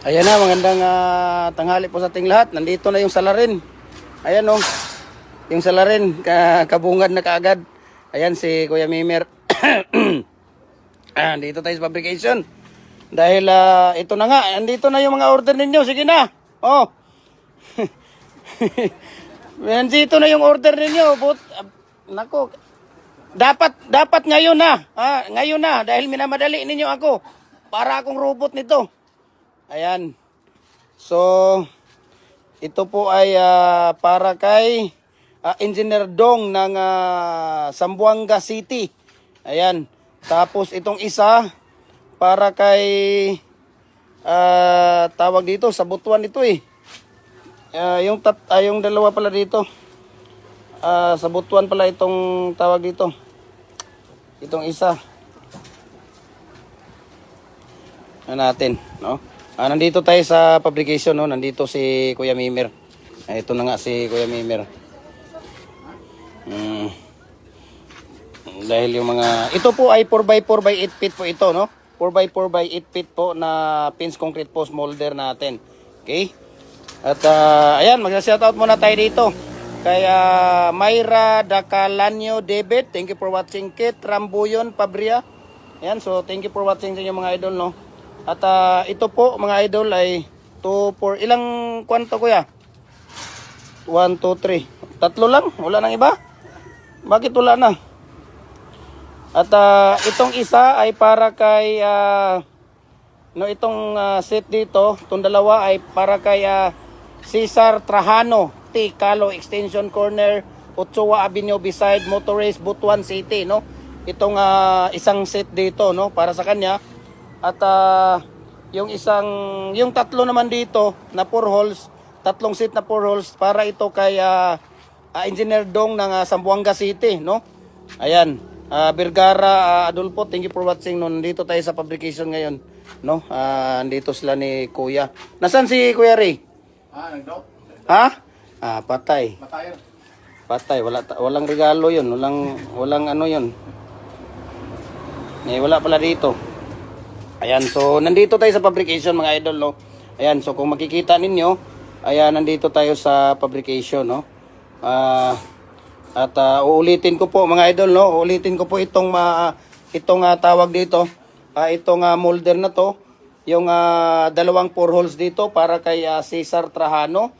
Ayan na, magandang tanghali po sa ating lahat. Nandito na yung salarin. Ayan o, yung salarin, kabungad na kaagad. Ayan si Kuya Mimer. Dito tayo sa fabrication. Dahil ito na nga, andito na yung mga order ninyo. Sige na. Oh. Nandito na yung order ninyo. Nako, dapat ngayon na. Ngayon na, dahil minamadali ninyo ako. Para akong robot nito. Ayan. So, ito po ay para kay Engineer Dong ng Zamboanga City. Ayan. Tapos itong isa para kay tawag dito sa Butuan ito eh. Yung dalawa pala dito. Sa Butuan pala itong tawag dito. Itong isa. Natin, no? Nandito tayo sa fabrication, no? Nandito si Kuya Mimer. Ito na nga si Kuya Mimer. Dahil yung mga... Ito po ay 4x4 by 8 feet po ito, no? 4x4 by 8 feet po na pins concrete post molder natin. Okay? At ayan, mag-shoutout muna tayo dito. Kay Mayra Dacalanyo David. Thank you for watching. Kit Rambuyon Pabria. Ayan, so thank you for watching sa inyo mga idol, no? At ito po mga idol ay 2, 4, ilang kwanto kuya? 1, 2, 3. Tatlo lang? Wala nang iba? Bakit wala na? At itong isa ay para kay itong set dito, itong dalawa ay para kay Cesar Trajano, T. Calo Extension Corner, Ochoa Avenue beside Motorways, Butuan City, no? Itong isang set dito, no, para sa kanya. At yung tatlo naman dito na 4 holes, tatlong set na 4 holes para ito kay Engineer Dong ng Zamboanga City, no? Ayan, Vergara Adolfo, thank you for watching. No, nandito tayo sa fabrication ngayon, no? Nandito sila ni Kuya. Nasaan si Kuya Ray? Nag-drop. Ha? Patay. Matayo. Patay, walang regalo 'yun, walang ano 'yun. Wala pala dito. Ayan, so nandito tayo sa fabrication mga idol, no. Ayan, so kung makikita ninyo, ayan, nandito tayo sa fabrication, no. Uulitin ko po mga idol, no. Uulitin ko po itong tawag dito, itong molder na to, yung dalawang 4 holes dito para kay Cesar Trajano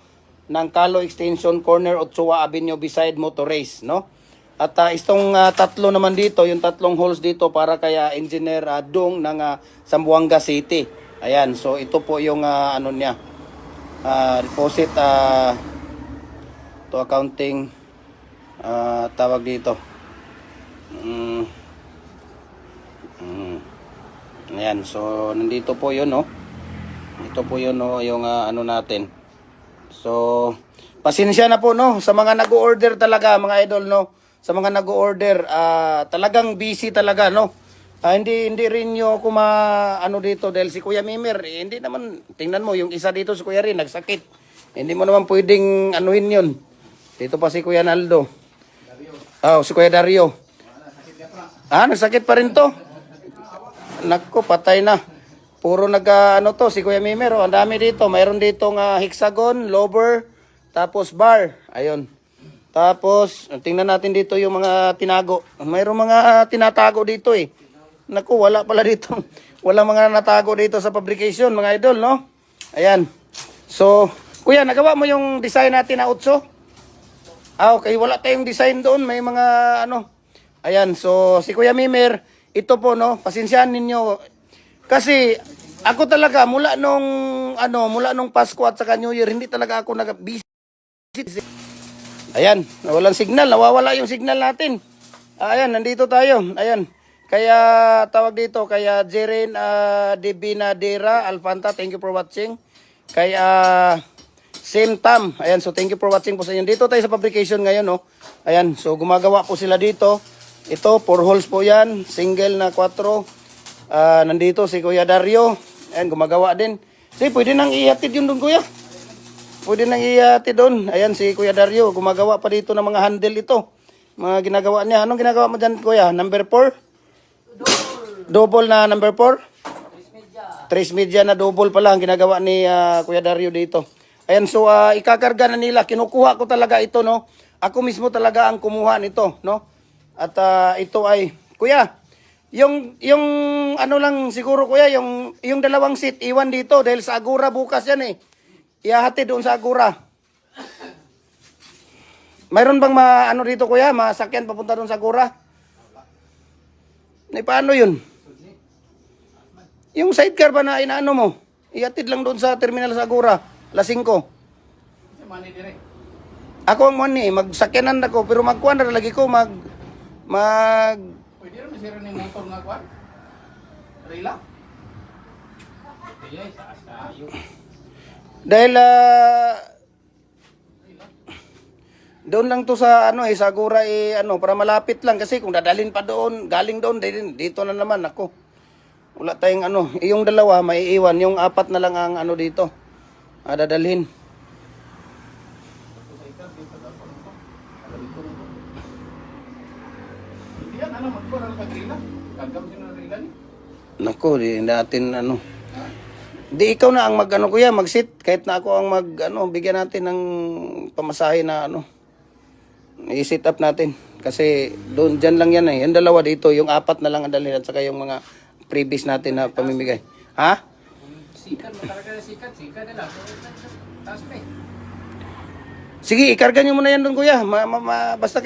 ng Calo Extension Corner, Ochoa Avenue beside Motorways, no. At itong tatlo naman dito, yung tatlong holes dito para kaya Engineer Dong ng Zamboanga City. Ayan, so ito po yung ano niya. Deposit to accounting tawag dito. Ayan, so nandito po yun, no. Ito po yun, no, yung ano natin. So, pasensya na po, no, sa mga nag-order talaga, mga idol, no. Sa mga nag-order, talagang busy talaga, no? Hindi rin nyo ako ano dito dahil si Kuya Mimer, hindi naman, tingnan mo, yung isa dito si Kuya rin, nagsakit. Hindi mo naman pwedeng anuhin yun. Dito pa si Kuya Naldo. Si Kuya Dario. Nagsakit pa rin to. Nako, patay na. Puro to, si Kuya Mimer, ang dami dito. Mayroon ditong hexagon, lower, tapos bar. Ayun. Tapos, tingnan natin dito yung mga tinago. Mayroong mga tinatago dito eh. Naku, wala pala dito. Wala mga natago dito sa fabrication, mga idol, no? Ayan. So, kuya, nagawa mo yung design natin na 8? Okay, wala tayong design doon. May mga Ayan, so si Kuya Mimer, ito po, no? Pasensyahan ninyo. Kasi, ako talaga, mula nung Pasko at saka New Year, hindi talaga ako busy. Ayan, walang signal, nawawala yung signal natin. Ayan, nandito tayo. Ayan. Kaya tawag dito, kaya Jeren Debinadera Alfanta, thank you for watching. Kaya Sim Tam, ayan, so thank you for watching po sa inyo. Dito tayo sa fabrication ngayon, no. Ayan, so gumagawa po sila dito. Ito, 4 holes po yan, single na 4. Nandito si Kuya Dario. Ayan, gumagawa din. Sige, pwede nang ihatid yun doon, Kuya. Pwede nang ihatid doon. Ayan, si Kuya Dario, gumagawa pa dito ng mga handle ito. Mga ginagawa niya. Anong ginagawa mo dyan, Kuya? Number 4? Double na number 4? Tres media na double pa lang ginagawa ni Kuya Dario dito. Ayan, so ikakarga na nila. Kinukuha ko talaga ito, no? Ako mismo talaga ang kumuha nito, no? At ito ay, Kuya, yung ano lang siguro Kuya, yung dalawang seat iwan dito dahil sa Agura bukas yan eh. Ihahatid doon sa Agura. Mayroon bang ano dito Kuya, masakyan papunta doon sa Agura? Paano yun? Yung sidecar ba na inaano mo? Ihatid lang doon sa terminal sa Agura, alas 5. Ako ang money, magsakyanan ako, pero magkuhan na lagi ko, Pwede rin masira ng motor nga kuhan? Rila? Kaya sa asayo. Dahil doon lang to sa sa Agura para malapit lang kasi kung dadalhin pa doon, galing doon dito na naman ako. Wala tayong yung dalawa maiiwan, yung apat na lang ang dito. Dadalhin. Hindi yan, magkuhan ang pag-rila. Gagam din ang rila ni. Nako, di natin Di ikaw na ang Kuya, mag-sit kahit na ako ang bigyan natin ng pamasahe na i-sit up natin. Kasi doon dyan lang yan eh. Yung dalawa dito, yung apat na lang ang dalhin at saka yung mga previous natin na pamimigay. Ha? Sikat, matalaga na sikat nila. Taas pa eh. Sige, ikarga nyo muna yan doon Kuya. Basta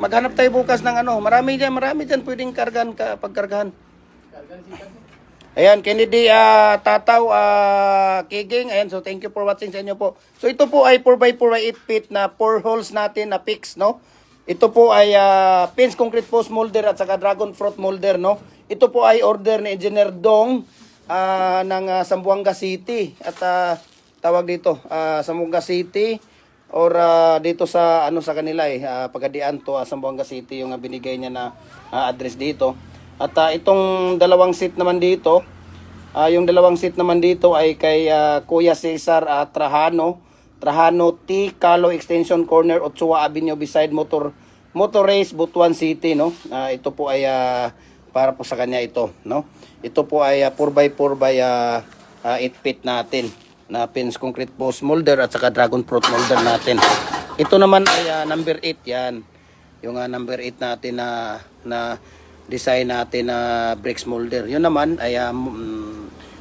maghanap tayo bukas ng Marami dyan pwedeng pagkargahan. Kargan sikat mo. Ayan, Kennedy, Tataw, Kiging. Ayan, so thank you for watching sa inyo po. So ito po ay 4x4 by 8 feet na 4 holes natin na fix, no? Ito po ay pins concrete post molder at saka dragon fruit molder, no? Ito po ay order ni Engineer Dong ng Zamboanga City. At tawag dito, Zamboanga City or dito sa sa kanila Pagadian to Zamboanga City yung binigay niya na address dito. At itong dalawang seat naman dito, yung dalawang seat naman dito ay kay Kuya Cesar Trajano T. Calo Extension Corner, Ochoa Avenue beside Motor Race, Butuan City, no? Ito po ay para po sa kanya ito, no? Ito po ay 4x4 by 8 feet natin na pins concrete post molder at saka dragon fruit molder natin. Ito naman ay number 8 yan. Yung number 8 natin na design natin na bricks molder. Yun naman ay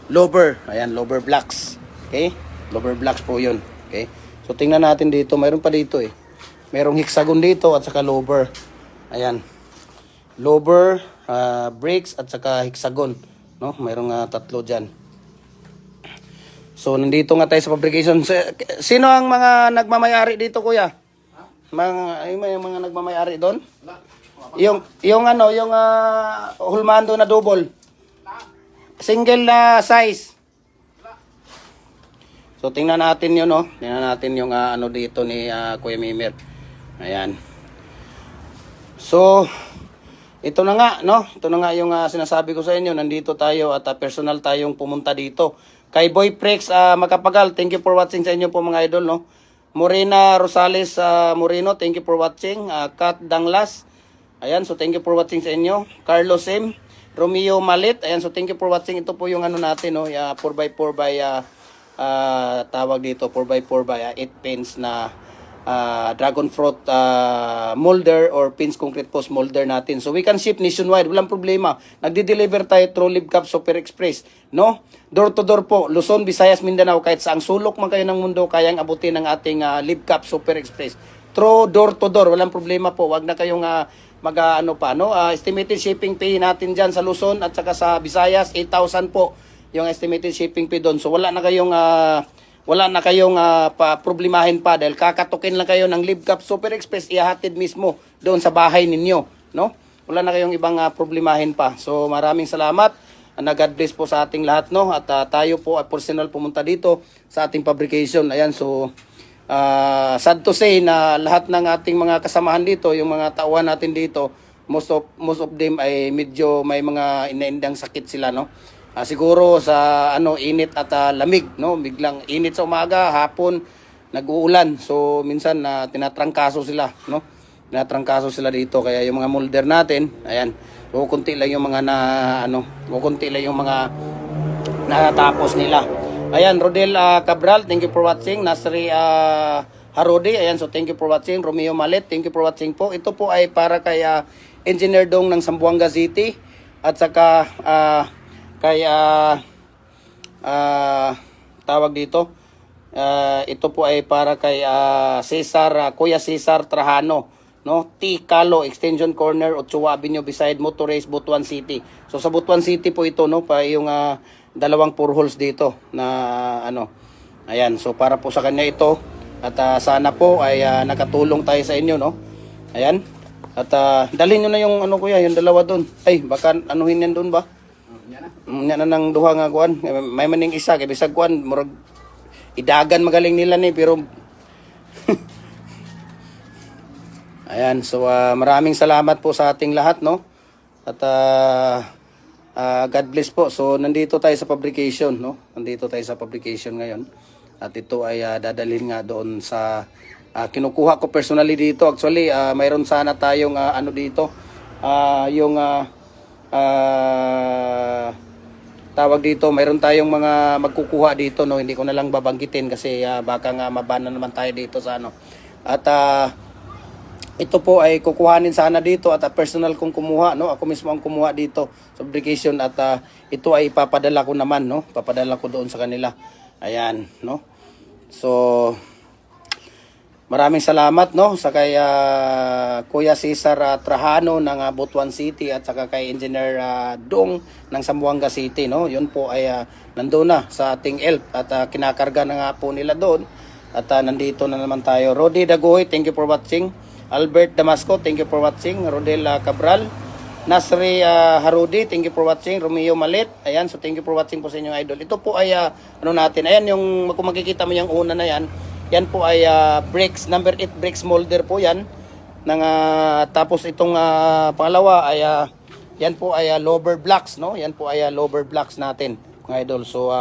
lower. Ayan, lower blocks. Okay? Lower blocks po yun. Okay? So tingnan natin dito. Mayroon pa dito eh. Mayroong hexagon dito at saka lower. Ayan. Lower, bricks at saka hexagon. No? Mayroong tatlo dyan. So nandito nga tayo sa fabrication. Sino ang mga nagmamayari dito Kuya? Yung mga nagmamayari doon? Yung hulmando na double. Single na size. So tingnan natin 'yon, no. Tingnan natin yung dito ni Kuya Mimir. Ayan. So ito na nga, no. Ito na nga yung sinasabi ko sa inyo. Nandito tayo at personal tayong pumunta dito. Kay Boy Prex Makapagal, thank you for watching sa inyo po mga idol, no. Morena Rosales Moreno, thank you for watching. Kat Danglas, ayan, so thank you for watching sa inyo. Carlos M. Romeo Malit, ayan, so thank you for watching. Ito po yung natin, no, 4x4 by tawag dito, 4x4 by 8 pins na dragon fruit molder or pins concrete post molder natin. So we can ship nationwide, walang problema. Nagdi-deliver tayo through Libcap Super Express, no? Door to door po, Luzon, Visayas, Mindanao, kahit saang sulok man kayo ng mundo, kayang abutin ng ating Libcap Super Express. Through door to door, walang problema po. Wag na kayong estimated shipping fee natin dyan sa Luzon at saka sa Visayas, 8,000 po yung estimated shipping fee doon. So wala na kayong problemahin pa dahil kakatukin lang kayo ng Libcap Super Express, ihahatid mismo doon sa bahay ninyo, no? Wala na kayong ibang problemahin pa. So maraming salamat. God bless po sa ating lahat, no? At tayo po ay personal pumunta dito sa ating fabrication. Ayan, so sad to say na lahat ng ating mga kasamahan dito, yung mga tauhan natin dito, most of them ay medyo may mga inaindang sakit sila, no? Siguro sa init at lamig, no? Biglang init sa umaga, hapon nag-uulan. So minsan tinatrangkaso sila, no? Tinatrangkaso sila dito, kaya yung mga molder natin, ayan, kunti lang yung mga natapos nila. Ayan, Rodel Cabral, thank you for watching. Nasri Harodi, ayan, so thank you for watching. Romeo Malit, thank you for watching po. Ito po ay para kay Engineer Dong ng Zamboanga City at saka kay tawag dito. Ito po ay para kay Kuya Cesar Trajano, no? T. Calo, Extension Corner, Ochoa Avenue, beside Motorways, Butuan City. So sa Butuan City po ito, no? Pa yung dalawang 4 holes dito na ano. Ayan, so para po sa kanya ito. At sana po ay nakatulong tayo sa inyo, no? Ayan. At dalhin nyo na yung ano kuya, yung dalawa doon. Ay, baka anuhin yan doon ba? Yan na ng duha nga kuan. May maning isa kay bisag kuan murag idagan magaling nila ni pero ayan, so maraming salamat po sa ating lahat, no? At God bless po. So nandito tayo sa publication, no? Nandito tayo sa publication ngayon. At ito ay dadalhin nga doon sa kinukuha ko personally dito. Actually, mayroon sana tayong ano dito, yung tawag dito, mayroon tayong mga magkukuha dito, no? Hindi ko na lang babanggitin kasi baka nga mabana naman tayo dito sa ano. At ito po ay kukuhanin sana dito at personal kong kumuha, no? Ako mismo ang kumuha dito sa application at ito ay ipapadala ko naman, no? Papadala ko doon sa kanila. Ayan, no? So maraming salamat, no, sa kay Kuya Cesar Trajano ng Butuan City at saka kay Engineer Dong ng Zamboanga City, no. Yun po ay nandoon na sa ating ELF at kinakarga na nga po nila doon. At nandito na naman tayo. Rodi Dagoy, thank you for watching. Albert Damasco, thank you for watching. Rodel Cabral, Nasri Harudi, thank you for watching. Romeo Malit, ayan, so thank you for watching po sa inyong idol. Ito po ay ano natin, ayan yung kung makikita mo yung una na yan. Yan po ay brakes, number 8 brakes molder po yan. Tapos itong pangalawa ay yan po ay lower blocks, no? Yan po ay lower blocks natin, mga idol. So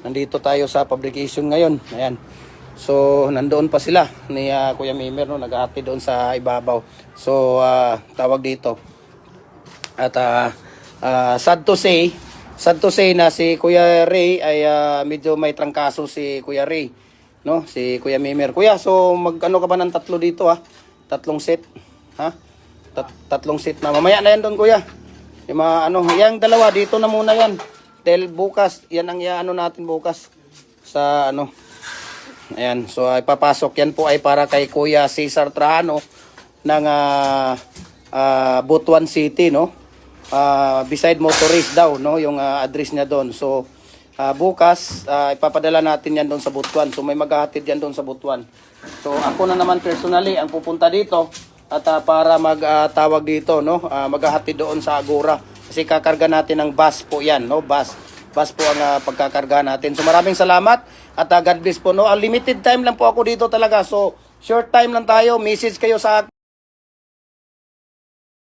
nandito tayo sa publication ngayon. Ayan. So nandoon pa sila ni Kuya Mimer, no? Nag-aati doon sa ibabaw. So tawag dito. At sad to say na si Kuya Ray ay medyo may trangkaso si Kuya Ray, no, si Kuya Mimer. Kuya, so mag-ano ka ba ng 3 dito ha? 3 set, ha? 3 set na. Mamaya na yan doon, Kuya. Yung mga ano, yung dalawa dito na muna yan. Dahil bukas, yan ang ano natin bukas sa ano. Ayan, so ipapasok yan po ay para kay Kuya Cesar Trajano ng Butuan City, no? Beside Motorways daw, no, yung address niya doon. So bukas, ipapadala natin yan doon sa Butuan. So may maghahatid yan doon sa Butuan. So ako na naman personally ang pupunta dito at para magtawag dito, no, maghahatid doon sa Agora. Kasi kakarga natin ng bus po yan, no, bus po ang pagkakarga natin. So maraming salamat at God bless po, no. Limited time lang po ako dito talaga. So short time lang tayo. Message kayo sa